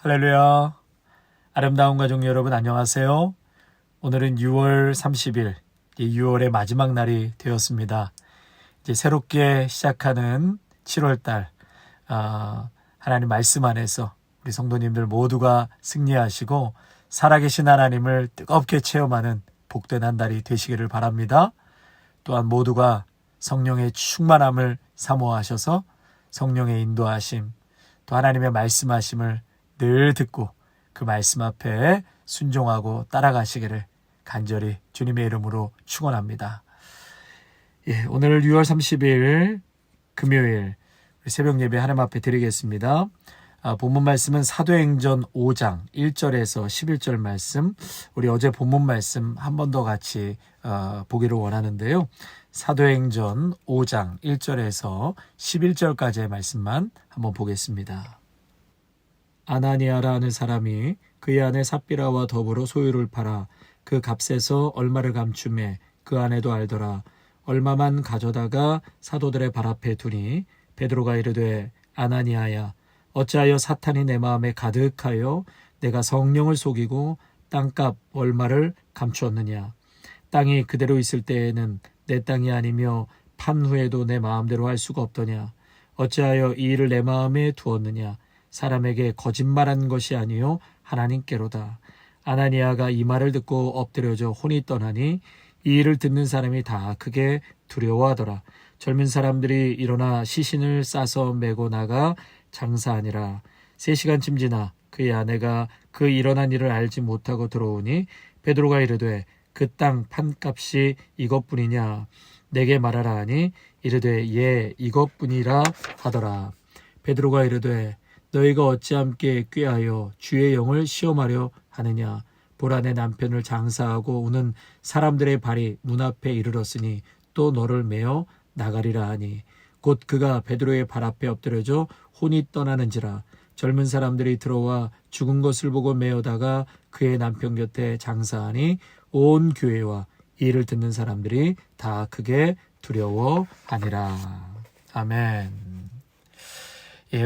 할렐루야. 아름다운 가족 여러분 안녕하세요. 오늘은 6월 30일, 6월의 마지막 날이 되었습니다. 이제 새롭게 시작하는 7월달, 하나님 말씀 안에서 우리 성도님들 모두가 승리하시고 살아계신 하나님을 뜨겁게 체험하는 복된 한 달이 되시기를 바랍니다. 또한 모두가 성령의 충만함을 사모하셔서 성령의 인도하심, 또 하나님의 말씀하심을 늘 듣고 그 말씀 앞에 순종하고 따라가시기를 간절히 주님의 이름으로 축원합니다. 오늘 6월 30일 금요일 새벽 예배 하나님 앞에 드리겠습니다. 본문 말씀은 사도행전 5장 1절에서 11절 말씀, 우리 어제 본문 말씀 한 번 더 같이 보기를 원하는데요. 사도행전 5장 1절에서 11절까지의 말씀만 한번 보겠습니다. 아나니아라 하는 사람이 그의 아내 삽비라와 더불어 소유를 팔아 그 값에서 얼마를 감추매 그 아내도 알더라. 얼마만 가져다가 사도들의 발 앞에 두니 베드로가 이르되 아나니아야 어찌하여 사탄이 내 마음에 가득하여 내가 성령을 속이고 땅값 얼마를 감추었느냐. 땅이 그대로 있을 때에는 내 땅이 아니며 판 후에도 내 마음대로 할 수가 없더냐. 어찌하여 이 일을 내 마음에 두었느냐. 사람에게 거짓말한 것이 아니요 하나님께로다. 아나니아가 이 말을 듣고 엎드려져 혼이 떠나니 이 일을 듣는 사람이 다 크게 두려워하더라. 젊은 사람들이 일어나 시신을 싸서 메고 나가 장사하니라. 3시간쯤 지나 그의 아내가 그 일어난 일을 알지 못하고 들어오니 베드로가 이르되 그 땅 판값이 이것뿐이냐. 내게 말하라 하니 이르되 예 이것뿐이라 하더라. 베드로가 이르되 너희가 어찌 함께 꾀하여 주의 영을 시험하려 하느냐. 보라 내 남편을 장사하고 오는 사람들의 발이 문 앞에 이르렀으니 또 너를 메어 나가리라 하니 곧 그가 베드로의 발 앞에 엎드려져 혼이 떠나는지라. 젊은 사람들이 들어와 죽은 것을 보고 메어다가 그의 남편 곁에 장사하니 온 교회와 이를 듣는 사람들이 다 크게 두려워하니라. 아멘.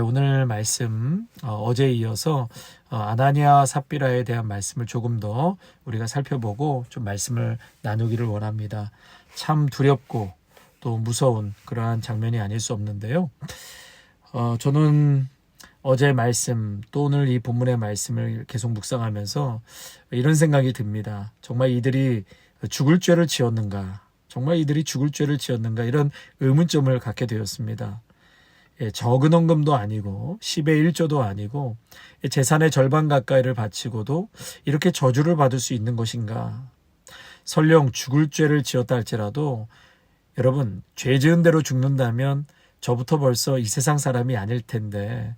오늘 말씀 어제에 이어서 아나니아 삽비라에 대한 말씀을 조금 더 우리가 살펴보고 좀 말씀을 나누기를 원합니다. 참 두렵고 또 무서운 그러한 장면이 아닐 수 없는데요. 저는 어제 말씀 또 오늘 이 본문의 말씀을 계속 묵상하면서 이런 생각이 듭니다. 정말 이들이 죽을 죄를 지었는가? 정말 이들이 죽을 죄를 지었는가? 이런 의문점을 갖게 되었습니다. 적은 헌금도 아니고 10의 1조도 아니고 재산의 절반 가까이를 바치고도 이렇게 저주를 받을 수 있는 것인가. 설령 죽을 죄를 지었다 할지라도 여러분 죄 지은 대로 죽는다면 저부터 벌써 이 세상 사람이 아닐 텐데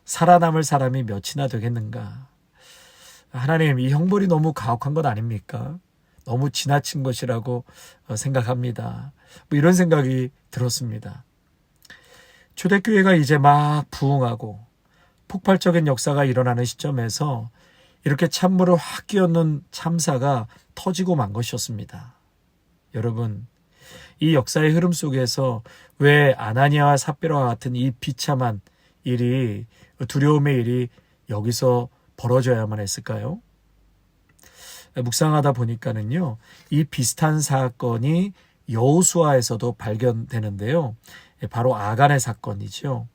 살아남을 사람이 몇이나 되겠는가. 하나님 이 형벌이 너무 가혹한 것 아닙니까? 너무 지나친 것이라고 생각합니다. 이런 생각이 들었습니다. 초대교회가 이제 막 부흥하고 폭발적인 역사가 일어나는 시점에서 이렇게 찬물을 확 끼얹는 참사가 터지고 만 것이었습니다. 여러분, 이 역사의 흐름 속에서 왜 아나니아와 삽비라와 같은 이 비참한 일이, 두려움의 일이 여기서 벌어져야만 했을까요? 묵상하다 보니까는요, 이 비슷한 사건이 여호수아에서도 발견되는데요. 바로 아간의 사건이죠.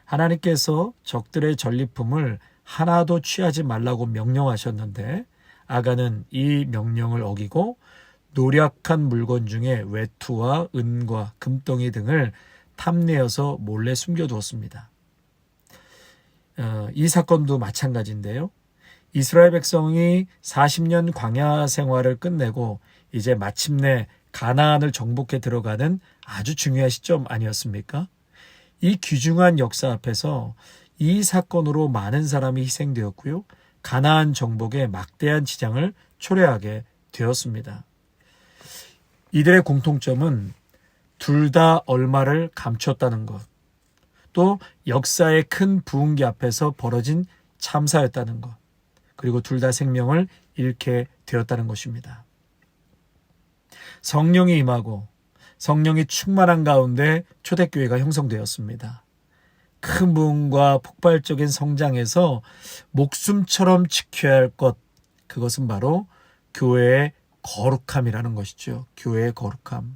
하나님께서 적들의 전리품을 하나도 취하지 말라고 명령하셨는데 아간은 이 명령을 어기고 노략한 물건 중에 외투와 은과 금덩이 등을 탐내어서 몰래 숨겨두었습니다. 이 사건도 마찬가지인데요. 이스라엘 백성이 40년 광야 생활을 끝내고 이제 마침내 가나안을 정복해 들어가는 아주 중요한 시점 아니었습니까? 이 귀중한 역사 앞에서 이 사건으로 많은 사람이 희생되었고요. 가나안 정복에 막대한 지장을 초래하게 되었습니다. 이들의 공통점은 둘 다 얼마를 감췄다는 것, 또 역사의 큰 부흥기 앞에서 벌어진 참사였다는 것, 그리고 둘 다 생명을 잃게 되었다는 것입니다. 성령이 임하고 성령이 충만한 가운데 초대교회가 형성되었습니다. 큰 부흥과 폭발적인 성장에서 목숨처럼 지켜야 할 것, 그것은 바로 교회의 거룩함이라는 것이죠. 교회의 거룩함.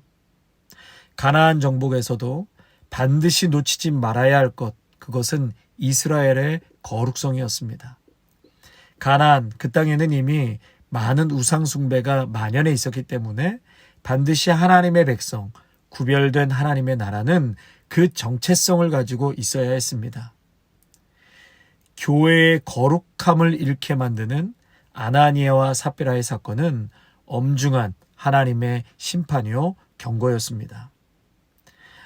가나안 정복에서도 반드시 놓치지 말아야 할 것, 그것은 이스라엘의 거룩성이었습니다. 가나안, 그 땅에는 이미 많은 우상 숭배가 만연해 있었기 때문에 반드시 하나님의 백성, 구별된 하나님의 나라는 그 정체성을 가지고 있어야 했습니다. 교회의 거룩함을 잃게 만드는 아나니아와 삽비라의 사건은 엄중한 하나님의 심판이요 경고였습니다.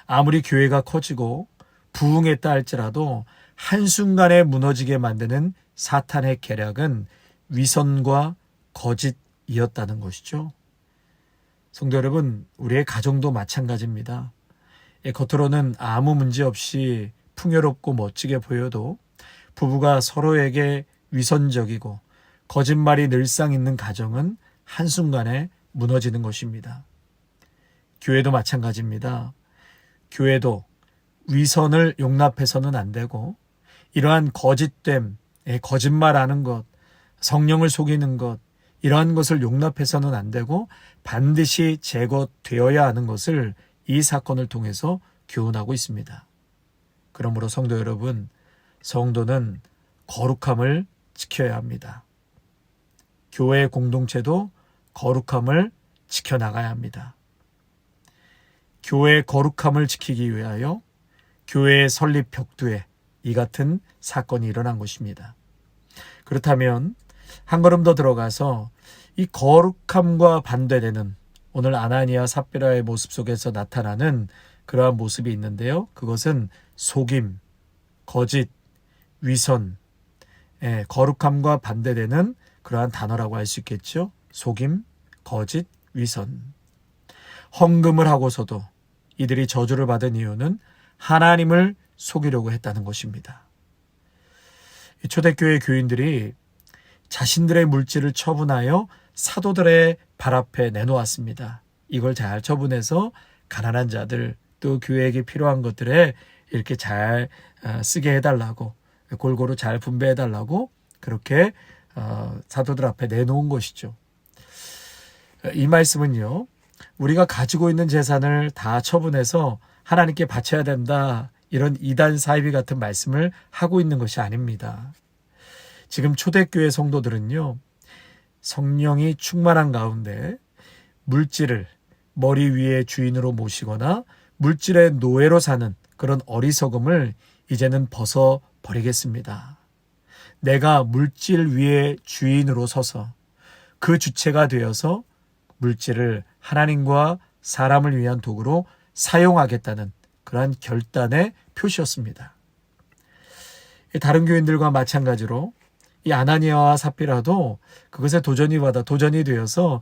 아무리 교회가 커지고 부흥했다 할지라도 한순간에 무너지게 만드는 사탄의 계략은 위선과 거짓이었다는 것이죠. 성도 여러분, 우리의 가정도 마찬가지입니다. 겉으로는 아무 문제 없이 풍요롭고 멋지게 보여도 부부가 서로에게 위선적이고 거짓말이 늘상 있는 가정은 한순간에 무너지는 것입니다. 교회도 마찬가지입니다. 교회도 위선을 용납해서는 안 되고 이러한 거짓됨, 거짓말하는 것, 성령을 속이는 것, 이러한 것을 용납해서는 안 되고 반드시 제거되어야 하는 것을 이 사건을 통해서 교훈하고 있습니다. 그러므로 성도 여러분, 성도는 거룩함을 지켜야 합니다. 교회 공동체도 거룩함을 지켜나가야 합니다. 교회의 거룩함을 지키기 위하여 교회의 설립 벽두에 이 같은 사건이 일어난 것입니다. 그렇다면 한 걸음 더 들어가서 이 거룩함과 반대되는 오늘 아나니아 삽비라의 모습 속에서 나타나는 그러한 모습이 있는데요. 그것은 속임, 거짓, 위선, 거룩함과 반대되는 그러한 단어라고 할 수 있겠죠. 속임, 거짓, 위선. 헌금을 하고서도 이들이 저주를 받은 이유는 하나님을 속이려고 했다는 것입니다. 초대교회 교인들이 자신들의 물질을 처분하여 사도들의 발 앞에 내놓았습니다. 이걸 잘 처분해서 가난한 자들, 또 교회에게 필요한 것들에 이렇게 잘 쓰게 해달라고, 골고루 잘 분배해달라고 그렇게 사도들 앞에 내놓은 것이죠. 이 말씀은요, 우리가 가지고 있는 재산을 다 처분해서 하나님께 바쳐야 된다, 이런 이단 사이비 같은 말씀을 하고 있는 것이 아닙니다. 지금 초대교회 성도들은요, 성령이 충만한 가운데 물질을 머리 위에 주인으로 모시거나 물질의 노예로 사는 그런 어리석음을 이제는 벗어버리겠습니다. 내가 물질 위에 주인으로 서서 그 주체가 되어서 물질을 하나님과 사람을 위한 도구로 사용하겠다는 그러한 결단의 표시였습니다. 다른 교인들과 마찬가지로 이 아나니아와 삽비라도 그것에 도전이 되어서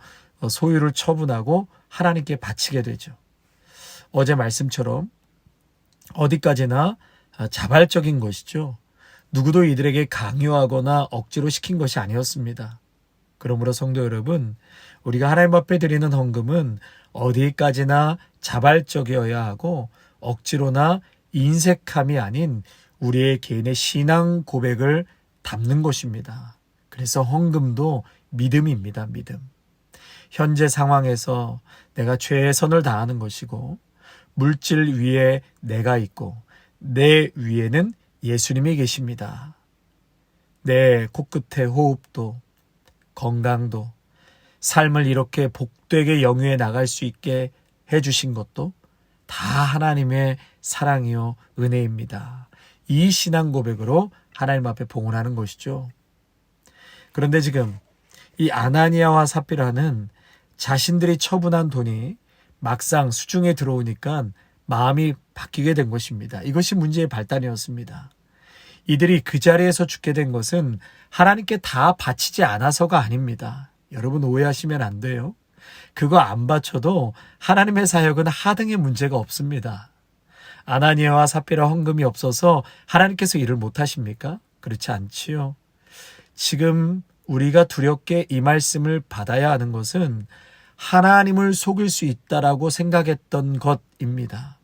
소유를 처분하고 하나님께 바치게 되죠. 어제 말씀처럼 어디까지나 자발적인 것이죠. 누구도 이들에게 강요하거나 억지로 시킨 것이 아니었습니다. 그러므로 성도 여러분, 우리가 하나님 앞에 드리는 헌금은 어디까지나 자발적이어야 하고 억지로나 인색함이 아닌 우리의 개인의 신앙 고백을 담는 것입니다. 그래서 헌금도 믿음입니다. 믿음. 현재 상황에서 내가 최선을 다하는 것이고 물질 위에 내가 있고 내 위에는 예수님이 계십니다. 내 코끝의 호흡도 건강도 삶을 이렇게 복되게 영위해 나갈 수 있게 해주신 것도 다 하나님의 사랑이요 은혜입니다. 이 신앙 고백으로 하나님 앞에 봉헌하는 것이죠. 그런데 지금 이 아나니아와 삽비라는 자신들이 처분한 돈이 막상 수중에 들어오니까 마음이 바뀌게 된 것입니다. 이것이 문제의 발단이었습니다. 이들이 그 자리에서 죽게 된 것은 하나님께 다 바치지 않아서가 아닙니다. 여러분 오해하시면 안 돼요. 그거 안 바쳐도 하나님의 사역은 하등의 문제가 없습니다. 아나니아와 삽비라 헌금이 없어서 하나님께서 일을 못하십니까? 그렇지 않지요. 지금 우리가 두렵게 이 말씀을 받아야 하는 것은 하나님을 속일 수 있다라고 생각했던 것입니다.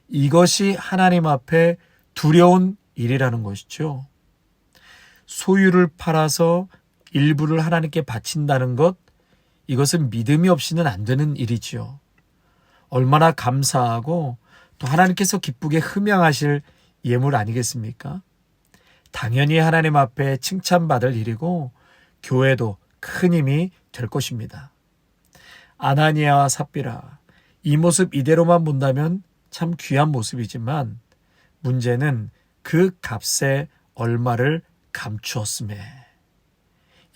이것이 하나님 앞에 두려운 일이라는 것이죠. 소유를 팔아서 일부를 하나님께 바친다는 것, 이것은 믿음이 없이는 안 되는 일이지요. 얼마나 감사하고 또 하나님께서 기쁘게 흠양하실 예물 아니겠습니까? 당연히 하나님 앞에 칭찬받을 일이고 교회도 큰 힘이 될 것입니다. 아나니아와 삽비라, 이 모습 이대로만 본다면 참 귀한 모습이지만 문제는 그 값에 얼마를 감추었음에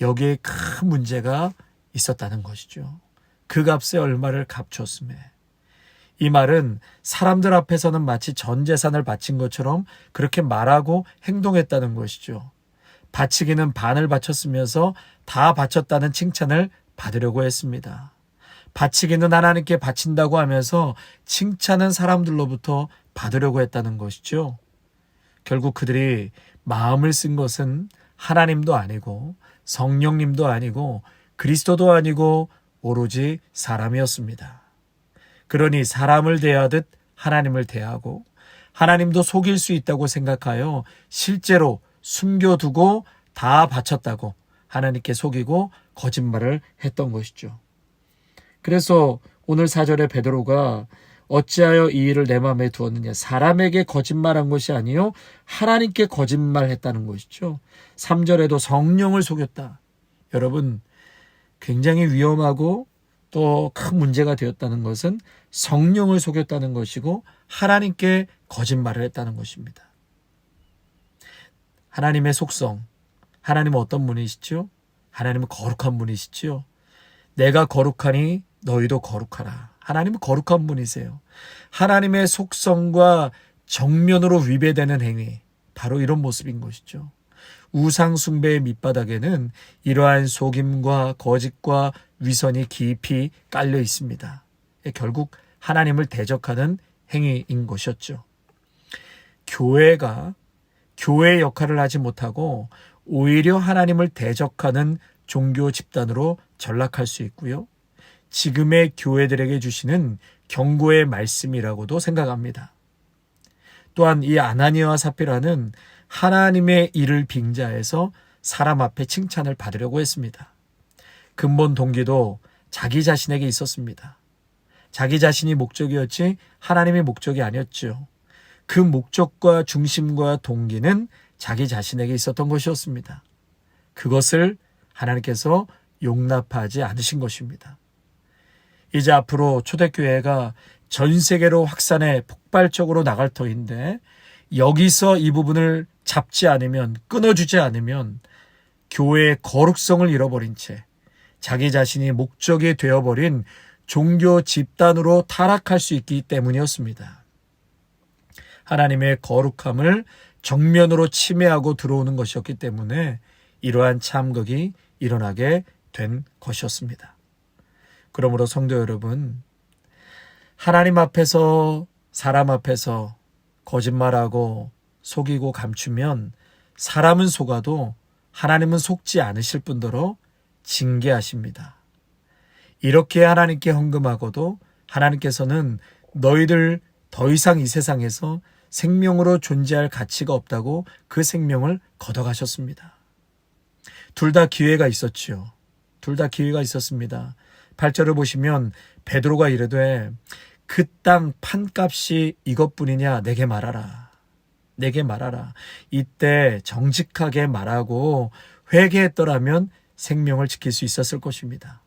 여기에 큰 문제가 있었다는 것이죠. 그 값에 얼마를 감추었음에. 이 말은 사람들 앞에서는 마치 전 재산을 바친 것처럼 그렇게 말하고 행동했다는 것이죠. 바치기는 반을 바쳤으면서 다 바쳤다는 칭찬을 받으려고 했습니다. 바치기는 하나님께 바친다고 하면서 칭찬은 사람들로부터 받으려고 했다는 것이죠. 결국 그들이 마음을 쓴 것은 하나님도 아니고 성령님도 아니고 그리스도도 아니고 오로지 사람이었습니다. 그러니 사람을 대하듯 하나님을 대하고 하나님도 속일 수 있다고 생각하여 실제로 숨겨두고 다 바쳤다고 하나님께 속이고 거짓말을 했던 것이죠. 그래서 오늘 4절에 베드로가 어찌하여 이 일을 내 마음에 두었느냐, 사람에게 거짓말한 것이 아니요 하나님께 거짓말했다는 것이죠. 3절에도 성령을 속였다. 여러분, 굉장히 위험하고 또 큰 문제가 되었다는 것은 성령을 속였다는 것이고 하나님께 거짓말을 했다는 것입니다. 하나님의 속성, 하나님은 어떤 분이시죠? 하나님은 거룩한 분이시죠. 내가 거룩하니 너희도 거룩하라. 하나님은 거룩한 분이세요. 하나님의 속성과 정면으로 위배되는 행위, 바로 이런 모습인 것이죠. 우상 숭배의 밑바닥에는 이러한 속임과 거짓과 위선이 깊이 깔려 있습니다. 결국 하나님을 대적하는 행위인 것이었죠. 교회가 교회의 역할을 하지 못하고 오히려 하나님을 대적하는 종교 집단으로 전락할 수 있고요. 지금의 교회들에게 주시는 경고의 말씀이라고도 생각합니다. 또한 이 아나니아와 삽비라는 하나님의 일을 빙자해서 사람 앞에 칭찬을 받으려고 했습니다. 근본 동기도 자기 자신에게 있었습니다. 자기 자신이 목적이었지 하나님이 목적이 아니었죠. 그 목적과 중심과 동기는 자기 자신에게 있었던 것이었습니다. 그것을 하나님께서 용납하지 않으신 것입니다. 이제 앞으로 초대교회가 전 세계로 확산해 폭발적으로 나갈 터인데 여기서 이 부분을 잡지 않으면, 끊어주지 않으면 교회의 거룩성을 잃어버린 채 자기 자신이 목적이 되어버린 종교 집단으로 타락할 수 있기 때문이었습니다. 하나님의 거룩함을 정면으로 침해하고 들어오는 것이었기 때문에 이러한 참극이 일어나게 된 것이었습니다. 그러므로 성도 여러분, 하나님 앞에서 사람 앞에서 거짓말하고 속이고 감추면 사람은 속아도 하나님은 속지 않으실 뿐더러 징계하십니다. 이렇게 하나님께 헌금하고도 하나님께서는 너희들 더 이상 이 세상에서 생명으로 존재할 가치가 없다고 그 생명을 걷어가셨습니다. 둘 다 기회가 있었지요. 둘 다 기회가 있었습니다. 8절을 보시면 베드로가 이르되 그 땅 판값이 이것뿐이냐 내게 말하라. 내게 말하라. 이때 정직하게 말하고 회개했더라면 생명을 지킬 수 있었을 것입니다.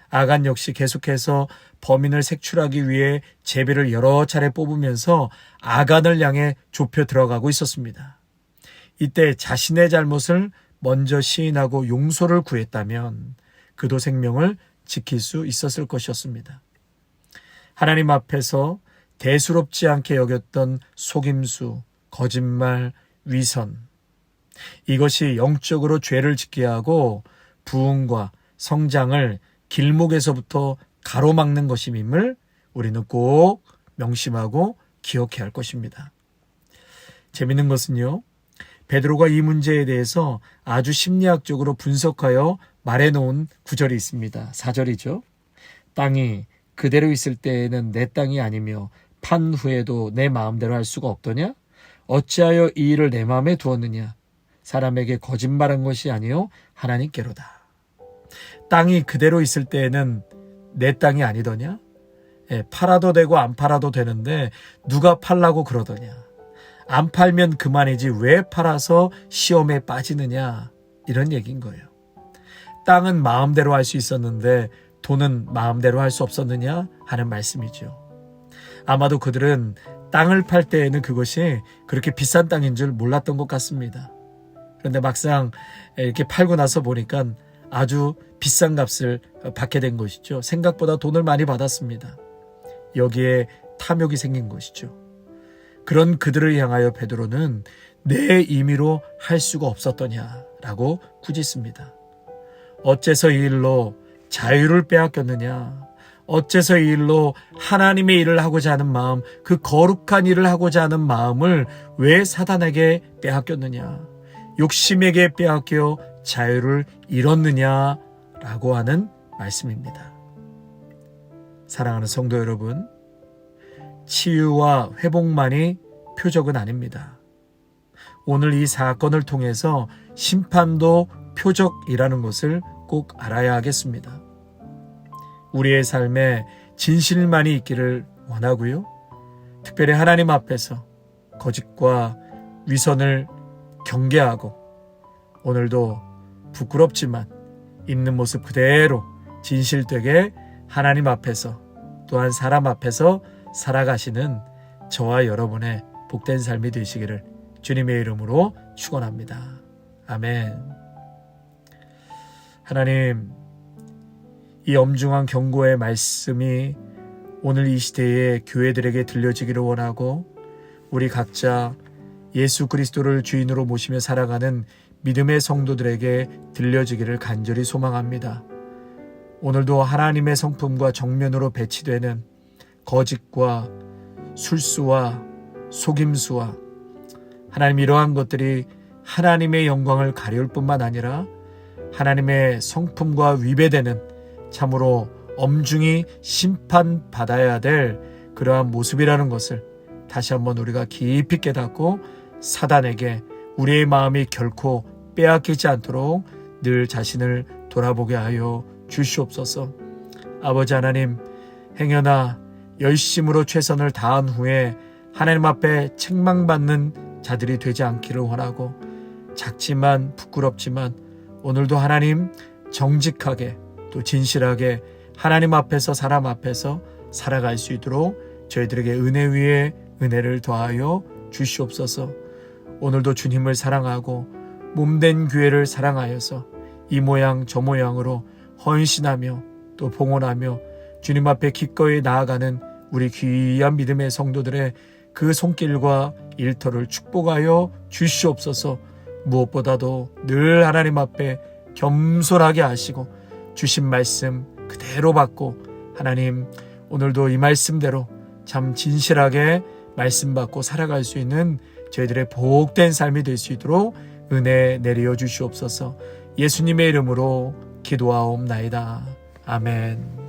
아간 역시 계속해서 범인을 색출하기 위해 제비를 여러 차례 뽑으면서 아간을 향해 좁혀 들어가고 있었습니다. 이때 자신의 잘못을 먼저 시인하고 용서를 구했다면 그도 생명을 지킬 수 있었을 것이었습니다. 하나님 앞에서 대수롭지 않게 여겼던 속임수, 거짓말, 위선, 이것이 영적으로 죄를 짓게 하고 부흥과 성장을 길목에서부터 가로막는 것임을 우리는 꼭 명심하고 기억해야 할 것입니다. 재미있는 것은요, 베드로가 이 문제에 대해서 아주 심리학적으로 분석하여 말해놓은 구절이 있습니다. 4절이죠. 땅이 그대로 있을 때에는 내 땅이 아니며 판 후에도 내 마음대로 할 수가 없더냐? 어찌하여 이 일을 내 마음에 두었느냐? 사람에게 거짓말한 것이 아니요 하나님께로다. 땅이 그대로 있을 때에는 내 땅이 아니더냐? 팔아도 되고 안 팔아도 되는데 누가 팔라고 그러더냐? 안 팔면 그만이지 왜 팔아서 시험에 빠지느냐? 이런 얘기인 거예요. 땅은 마음대로 할 수 있었는데 돈은 마음대로 할 수 없었느냐 하는 말씀이죠. 아마도 그들은 땅을 팔 때에는 그것이 그렇게 비싼 땅인 줄 몰랐던 것 같습니다. 그런데 막상 이렇게 팔고 나서 보니까 아주 비싼 값을 받게 된 것이죠. 생각보다 돈을 많이 받았습니다. 여기에 탐욕이 생긴 것이죠. 그런 그들을 향하여 베드로는 내 임의로 할 수가 없었더냐라고 꾸짖습니다. 어째서 이 일로 자유를 빼앗겼느냐? 어째서 이 일로 하나님의 일을 하고자 하는 마음, 그 거룩한 일을 하고자 하는 마음을 왜 사단에게 빼앗겼느냐? 욕심에게 빼앗겨 자유를 잃었느냐라고 하는 말씀입니다. 사랑하는 성도 여러분, 치유와 회복만이 표적은 아닙니다. 오늘 이 사건을 통해서 심판도 표적이라는 것을 꼭 알아야 하겠습니다. 우리의 삶에 진실만이 있기를 원하고요. 특별히 하나님 앞에서 거짓과 위선을 경계하고 오늘도 부끄럽지만 있는 모습 그대로 진실되게 하나님 앞에서 또한 사람 앞에서 살아가시는 저와 여러분의 복된 삶이 되시기를 주님의 이름으로 축원합니다. 아멘. 하나님, 이 엄중한 경고의 말씀이 오늘 이 시대의 교회들에게 들려지기를 원하고 우리 각자 예수 그리스도를 주인으로 모시며 살아가는 믿음의 성도들에게 들려지기를 간절히 소망합니다. 오늘도 하나님의 성품과 정면으로 배치되는 거짓과 술수와 속임수와 하나님 이러한 것들이 하나님의 영광을 가려울 뿐만 아니라 하나님의 성품과 위배되는 참으로 엄중히 심판받아야 될 그러한 모습이라는 것을 다시 한번 우리가 깊이 깨닫고 사단에게 우리의 마음이 결코 빼앗기지 않도록 늘 자신을 돌아보게 하여 주시옵소서. 아버지 하나님, 행여나 열심으로 최선을 다한 후에 하나님 앞에 책망받는 자들이 되지 않기를 원하고 작지만 부끄럽지만 오늘도 하나님 정직하게 또 진실하게 하나님 앞에서 사람 앞에서 살아갈 수 있도록 저희들에게 은혜 위에 은혜를 더하여 주시옵소서. 오늘도 주님을 사랑하고 몸된 교회를 사랑하여서 이 모양 저 모양으로 헌신하며 또 봉헌하며 주님 앞에 기꺼이 나아가는 우리 귀한 믿음의 성도들의 그 손길과 일터를 축복하여 주시옵소서. 무엇보다도 늘 하나님 앞에 겸손하게 하시고 주신 말씀 그대로 받고 하나님 오늘도 이 말씀대로 참 진실하게 말씀 받고 살아갈 수 있는 저희들의 복된 삶이 될 수 있도록 은혜 내려 주시옵소서. 예수님의 이름으로 기도하옵나이다. 아멘.